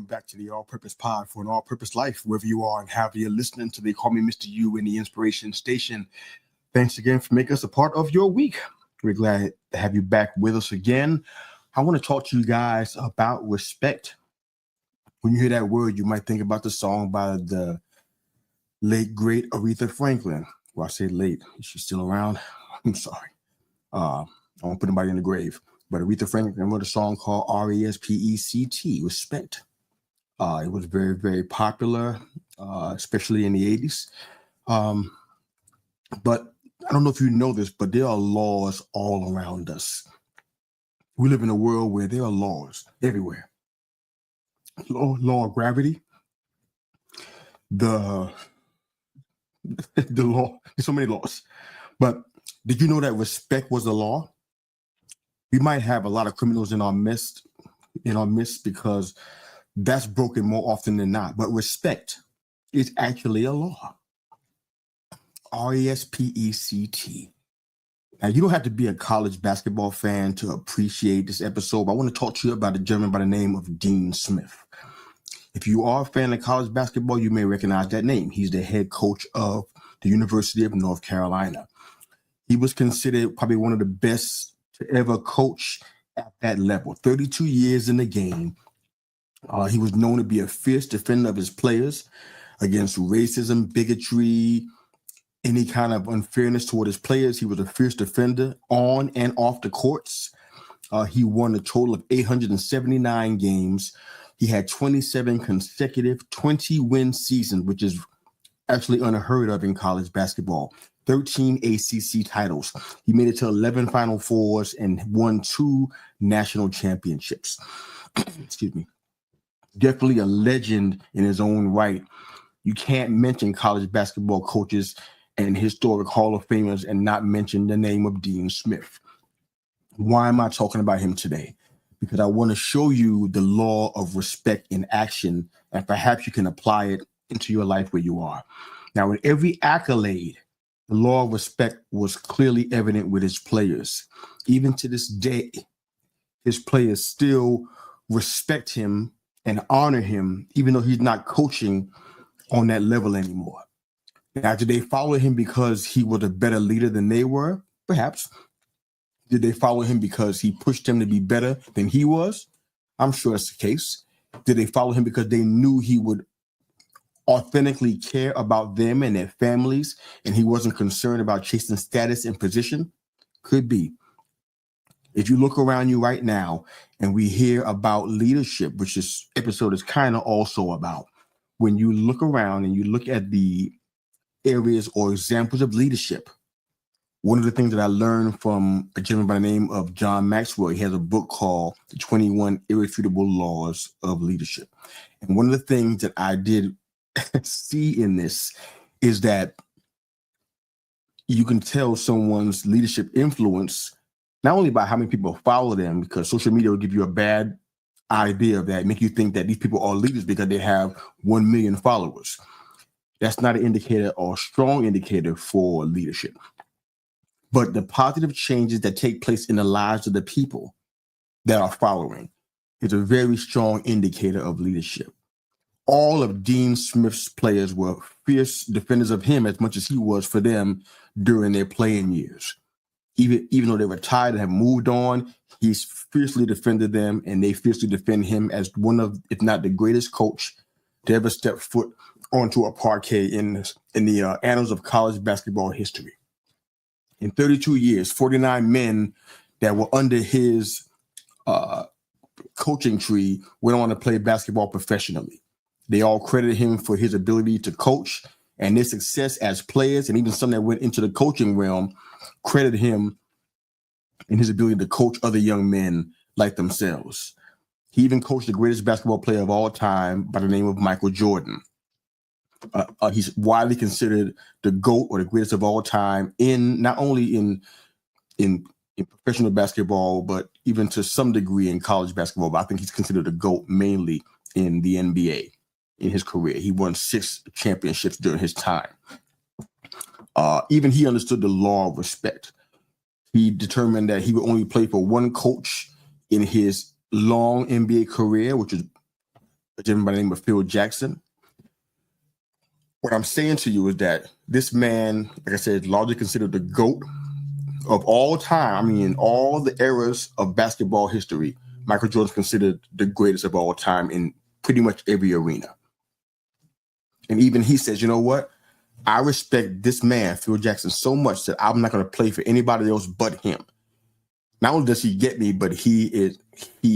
back to the All-Purpose Pod for an all-purpose life, wherever you are and however you're listening to. They call me Mista Yu in the Inspiration Station. Thanks again for making us a part of your week. We're glad to have you back with us again. I want to talk to you guys about respect. When you hear that word, you might think about the song by the late, great Aretha Franklin. Well, I say late. Is she still around? I'm sorry. I won't put anybody in the grave. But Aretha Franklin wrote a song called R.E.S.P.E.C.T, Respect. It was very, very popular, especially in the 80s. But I don't know if you know this, but there are laws all around us. We live in a world where there are laws everywhere. Law of gravity, the law, there's so many laws. But did you know that respect was the law? We might have a lot of criminals in our midst because that's broken more often than not. But respect is actually a law. R.E.S.P.E.C.T. Now, you don't have to be a college basketball fan to appreciate this episode, but I want to talk to you about a gentleman by the name of Dean Smith. If you are a fan of college basketball, you may recognize that name. He's the head coach of the University of North Carolina. He was considered probably one of the best to ever coach at that level. 32 years in the game. He was known to be a fierce defender of his players against racism, bigotry, any kind of unfairness toward his players. He was a fierce defender on and off the courts. He won a total of 879 games. He had 27 consecutive 20-win seasons, which is actually unheard of in college basketball. 13 ACC titles. He made it to 11 Final Fours and won 2 national championships. Excuse me. Definitely a legend in his own right. You can't mention college basketball coaches and historic Hall of Famers and not mention the name of Dean Smith. Why am I talking about him today? Because I want to show you the law of respect in action, and perhaps you can apply it into your life where you are. Now, in every accolade, the law of respect was clearly evident with his players. Even to this day, his players still respect him and honor him, even though he's not coaching on that level anymore. Now, did they follow him because he was a better leader than they were? Perhaps. Did they follow him because he pushed them to be better than he was? I'm sure that's the case. Did they follow him because they knew he would authentically care about them and their families, and he wasn't concerned about chasing status and position? Could be. If you look around you right now and we hear about leadership, which this episode is kind of also about, when you look around and you look at the areas or examples of leadership, one of the things that I learned from a gentleman by the name of John Maxwell, he has a book called The 21 Irrefutable Laws of Leadership. And one of the things that I did see in this is that you can tell someone's leadership influence not only by how many people follow them, because social media will give you a bad idea of that, make you think that these people are leaders because they have 1 million followers. That's not an indicator or a strong indicator for leadership. But the positive changes that take place in the lives of the people that are following is a very strong indicator of leadership. All of Dean Smith's players were fierce defenders of him as much as he was for them during their playing years. Even though they retired and have moved on, he's fiercely defended them, and they fiercely defend him as one of, if not the greatest coach to ever step foot onto a parquet in the annals of college basketball history. In 32 years, 49 men that were under his coaching tree went on to play basketball professionally. They all credited him for his ability to coach and their success as players, and even some that went into the coaching realm credited him in his ability to coach other young men like themselves. He even coached the greatest basketball player of all time by the name of Michael Jordan. He's widely considered the GOAT, or the greatest of all time, in not only in professional basketball, but even to some degree in college basketball. But I think he's considered a GOAT mainly in the NBA in his career. He won 6 championships during his time. Even he understood the law of respect. He determined that he would only play for one coach in his long NBA career, which is a gentleman by the name of Phil Jackson. What I'm saying to you is that this man, like I said, is largely considered the GOAT of all time. I mean, in all the eras of basketball history, Michael Jordan's considered the greatest of all time in pretty much every arena. And even he says, you know what? I respect this man, Phil Jackson, so much that I'm not going to play for anybody else but him. Not only does he get me, but he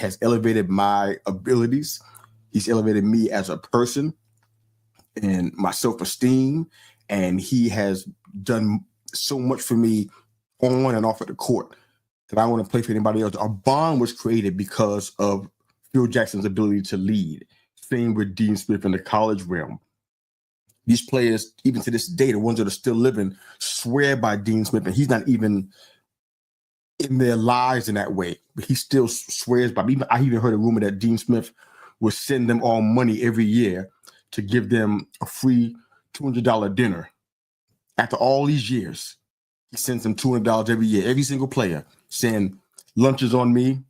has elevated my abilities. He's elevated me as a person and my self-esteem. And he has done so much for me on and off of the court that I want to play for anybody else. Our bond was created because of Phil Jackson's ability to lead. Same with Dean Smith in the college realm. These players, even to this day, the ones that are still living, swear by Dean Smith, and he's not even in their lives in that way, but he still swears by me. I even heard a rumor that Dean Smith would send them all money every year to give them a free $200 dinner. After all these years, he sends them $200 every year, every single player, saying, lunch is on me.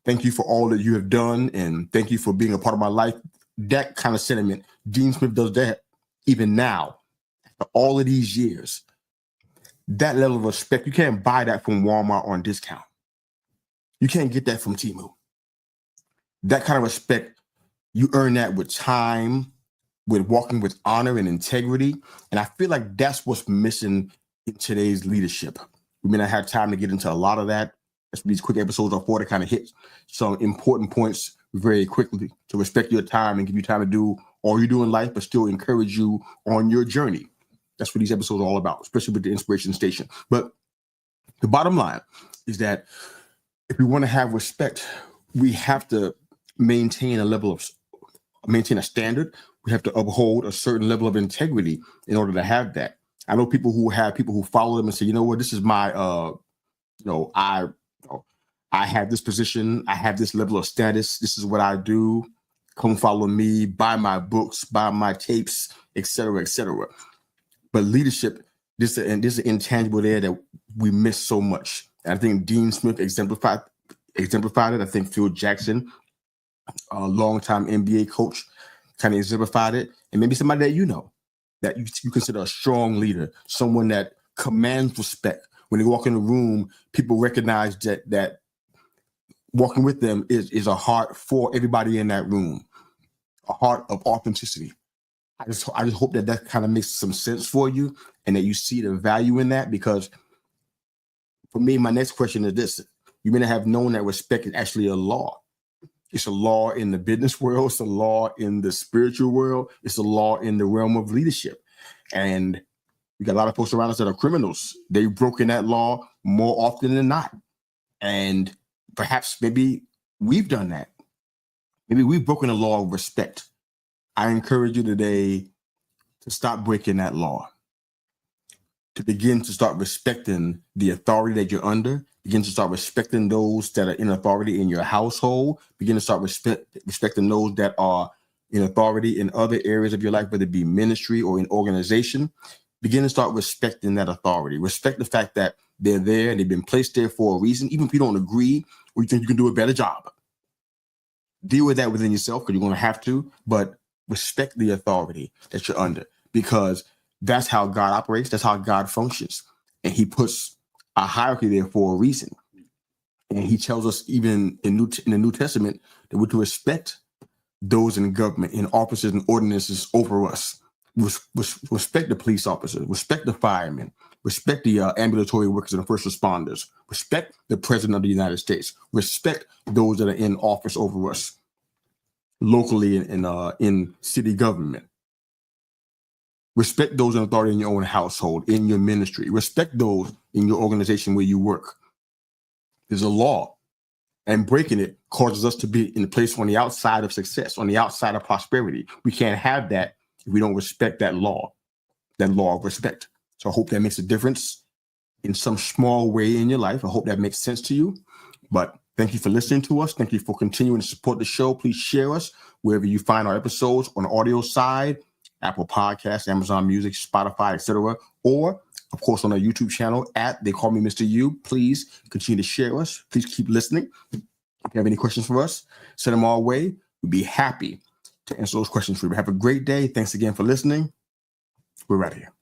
Thank you for all that you have done, and thank you for being a part of my life. That kind of sentiment, Dean Smith does that even now, after all of these years. That level of respect, you can't buy that from Walmart on discount. You can't get that from Temu. That kind of respect, you earn that with time, with walking with honor and integrity. And I feel like that's what's missing in today's leadership. We may not have time to get into a lot of that. That's what these quick episodes are for, to kind of hit some important points very quickly, to respect your time and give you time to do all you do in life, but still encourage you on your journey. That's what these episodes are all about, especially with the Inspiration Station. But the bottom line is that if we want to have respect, we have to maintain a standard. We have to uphold a certain level of integrity in order to have that. I know people who follow them and say, you know what, this is my, I have this position, I have this level of status, this is what I do. Come follow me, buy my books, buy my tapes, etc., etc. But leadership, this is an intangible there that we miss so much. And I think Dean Smith exemplified it. I think Phil Jackson, a longtime NBA coach, kind of exemplified it. And maybe somebody that you know, that you consider a strong leader, someone that commands respect. When they walk in the room, people recognize that walking with them is a heart for everybody in that room, a heart of authenticity. I just hope that kind of makes some sense for you and that you see the value in that, because for me, my next question is this. You may not have known that respect is actually a law. It's a law in the business world. It's a law in the spiritual world. It's a law in the realm of leadership. And we got a lot of folks around us that are criminals. They've broken that law more often than not. And perhaps maybe we've done that. Maybe we've broken the law of respect. I encourage you today to stop breaking that law, to begin to start respecting the authority that you're under, begin to start respecting those that are in authority in your household, begin to start respecting those that are in authority in other areas of your life, whether it be ministry or in organization. Begin to start respecting that authority. Respect the fact that they're there and they've been placed there for a reason, even if you don't agree or you think you can do a better job. Deal with that within yourself, because you're going to have to, but respect the authority that you're under, because that's how God operates. That's how God functions. And he puts a hierarchy there for a reason. And he tells us even in the New Testament that we're to respect those in government, in offices and ordinances over us. Respect the police officers, respect the firemen, respect the ambulatory workers and the first responders, respect the president of the United States, respect those that are in office over us locally in city government. Respect those in authority in your own household, in your ministry. Respect those in your organization where you work. There's a law, and breaking it causes us to be in a place on the outside of success, on the outside of prosperity. We can't have that if we don't respect that law of respect. So I hope that makes a difference in some small way in your life. I hope that makes sense to you. But thank you for listening to us. Thank you for continuing to support the show. Please share us wherever you find our episodes, on the audio side, Apple Podcasts, Amazon Music, Spotify, etc. Or, of course, on our YouTube channel They Call Me Mista Yu. Please continue to share us. Please keep listening. If you have any questions for us, send them our way. We'd be happy to answer those questions for you. Have a great day. Thanks again for listening. We're out of here.